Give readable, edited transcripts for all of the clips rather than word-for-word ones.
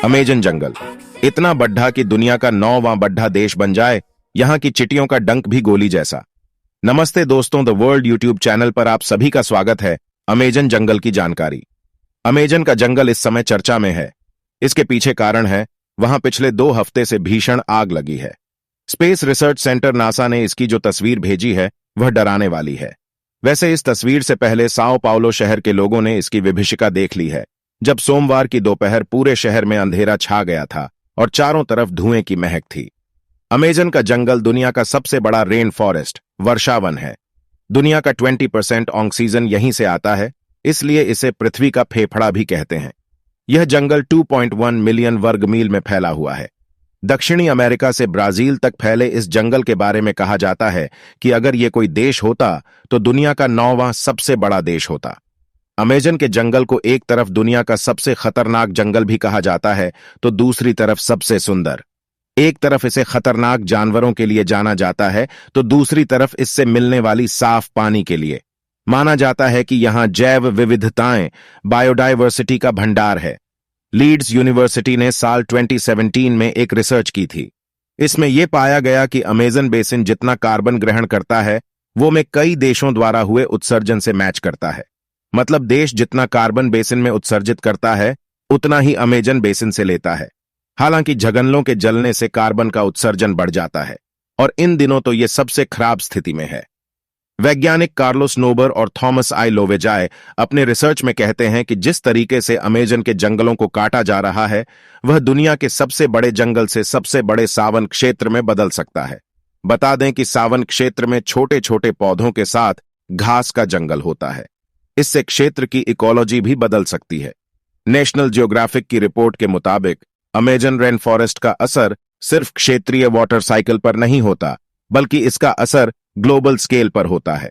Amazon जंगल इतना बड्ढा कि दुनिया का 9वां बड्ढा देश बन जाए। यहाँ की चिटियों का डंक भी गोली जैसा। नमस्ते दोस्तों, द वर्ल्ड यूट्यूब चैनल पर आप सभी का स्वागत है। अमेजन जंगल की जानकारी। अमेजन का जंगल इस समय चर्चा में है। इसके पीछे कारण है, वहां पिछले 2 हफ्ते से भीषण आग लगी है। स्पेस रिसर्च सेंटर नासा ने इसकी जो तस्वीर भेजी है वह डराने वाली है। वैसे इस तस्वीर से पहले साओ पाउलो शहर के लोगों ने इसकी विभीषिका देख ली है, जब सोमवार की दोपहर पूरे शहर में अंधेरा छा गया था और चारों तरफ धुएं की महक थी। अमेजन का जंगल दुनिया का सबसे बड़ा रेन फॉरेस्ट वर्षावन है। दुनिया का 20% ऑक्सीजन यहीं से आता है, इसलिए इसे पृथ्वी का फेफड़ा भी कहते हैं। यह जंगल 2.1 मिलियन वर्ग मील में फैला हुआ है। दक्षिणी अमेरिका से ब्राजील तक फैले इस जंगल के बारे में कहा जाता है कि अगर ये कोई देश होता तो दुनिया का 9वां सबसे बड़ा देश होता। अमेजन के जंगल को एक तरफ दुनिया का सबसे खतरनाक जंगल भी कहा जाता है तो दूसरी तरफ सबसे सुंदर। एक तरफ इसे खतरनाक जानवरों के लिए जाना जाता है तो दूसरी तरफ इससे मिलने वाली साफ पानी के लिए। माना जाता है कि यहां जैव विविधताएं, बायोडायवर्सिटी का भंडार है। लीड्स यूनिवर्सिटी ने साल 2017 में एक रिसर्च की थी। इसमें यह पाया गया कि अमेजन बेसिन जितना कार्बन ग्रहण करता है वो में कई देशों द्वारा हुए उत्सर्जन से मैच करता है। मतलब देश जितना कार्बन बेसिन में उत्सर्जित करता है उतना ही अमेजन बेसिन से लेता है। हालांकि जंगलों के जलने से कार्बन का उत्सर्जन बढ़ जाता है और इन दिनों तो यह सबसे खराब स्थिति में है। वैज्ञानिक कार्लोस नोबर और थॉमस आई लोवेजाय अपने रिसर्च में कहते हैं कि जिस तरीके से अमेजन के जंगलों को काटा जा रहा है वह दुनिया के सबसे बड़े जंगल से सबसे बड़े सावन क्षेत्र में बदल सकता है। बता दें कि सावन क्षेत्र में छोटे छोटे पौधों के साथ घास का जंगल होता है। इससे क्षेत्र की इकोलॉजी भी बदल सकती है। नेशनल जियोग्राफिक की रिपोर्ट के मुताबिक अमेजन रेन फॉरेस्ट का असर सिर्फ क्षेत्रीय वाटर साइकिल पर नहीं होता, बल्कि इसका असर ग्लोबल स्केल पर होता है।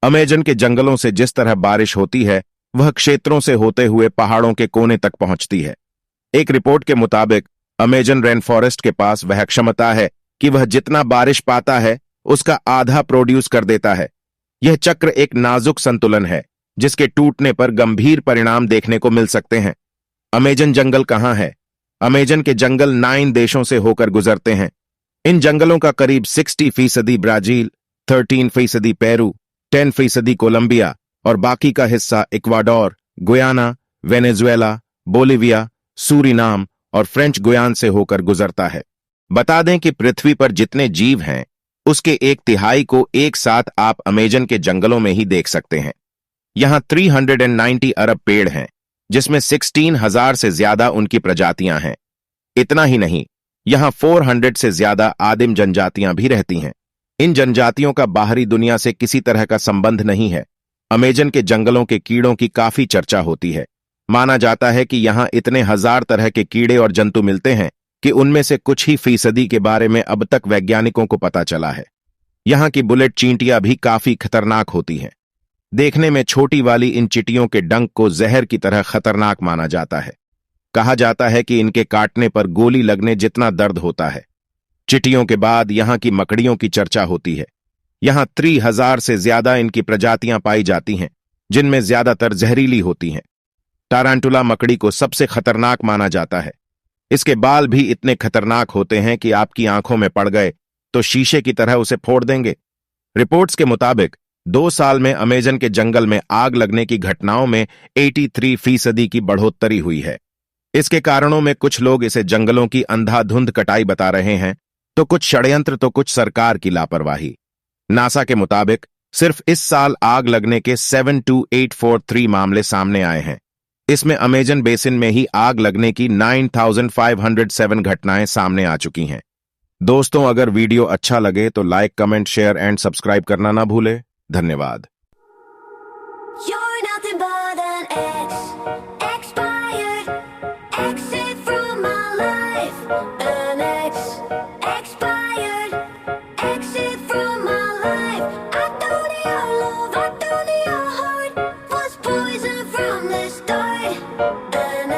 अमेजन के जंगलों से जिस तरह बारिश होती है वह क्षेत्रों से होते हुए पहाड़ों के कोने तक पहुंचती है। एक रिपोर्ट के मुताबिक अमेजन रेन फॉरेस्ट के पास वह क्षमता है कि वह जितना बारिश पाता है उसका आधा प्रोड्यूस कर देता है। यह चक्र एक नाजुक संतुलन है जिसके टूटने पर गंभीर परिणाम देखने को मिल सकते हैं। अमेजन जंगल कहां है? अमेजन के जंगल 9 देशों से होकर गुजरते हैं। इन जंगलों का करीब 60% ब्राजील, 13% पेरू, 10% कोलंबिया और बाकी का हिस्सा Ecuador, Guyana, Venezuela, Bolivia, Suriname और फ्रेंच गुयान से होकर गुजरता है। बता दें कि पृथ्वी पर जितने जीव हैं उसके 1/3 को एक साथ आप अमेजन के जंगलों में ही देख सकते हैं। यहां 390 अरब पेड़ हैं, जिसमें 16,000 से ज्यादा उनकी प्रजातियां हैं। इतना ही नहीं, यहां 400 से ज्यादा आदिम जनजातियां भी रहती हैं। इन जनजातियों का बाहरी दुनिया से किसी तरह का संबंध नहीं है। अमेजन के जंगलों के कीड़ों की काफी चर्चा होती है। माना जाता है कि यहां इतने हजार तरह के कीड़े और जंतु मिलते हैं कि उनमें से कुछ ही फीसदी के बारे में अब तक वैज्ञानिकों को पता चला है। यहां की बुलेट चींटियां भी काफी खतरनाक होती हैं। देखने में छोटी वाली इन चिटियों के डंक को जहर की तरह खतरनाक माना जाता है। कहा जाता है कि इनके काटने पर गोली लगने जितना दर्द होता है। चिटियों के बाद यहां की मकड़ियों की चर्चा होती है। यहां 3000 से ज्यादा इनकी प्रजातियां पाई जाती हैं, जिनमें ज्यादातर जहरीली होती हैं। टारांटुला मकड़ी को सबसे खतरनाक माना जाता है। इसके बाल भी इतने खतरनाक होते हैं कि आपकी आंखों में पड़ गए तो शीशे की तरह उसे फोड़ देंगे। रिपोर्ट्स के मुताबिक 2 साल में अमेजन के जंगल में आग लगने की घटनाओं में 83% की बढ़ोतरी हुई है। इसके कारणों में कुछ लोग इसे जंगलों की अंधाधुंध कटाई बता रहे हैं, तो कुछ षड्यंत्र, तो कुछ सरकार की लापरवाही। नासा के मुताबिक सिर्फ इस साल आग लगने के 72843 मामले सामने आए हैं। इसमें अमेजन बेसिन में ही आग लगने की 9507 घटनाएं सामने आ चुकी हैं। दोस्तों, अगर वीडियो अच्छा लगे तो like, comment, share and subscribe करना ना भूले। धन्यवाद। You're nothing but an ex, expired, exit from my life. An ex, expired, exit from my life. I don't need your love, I don't need your heart. Was poison from the start. An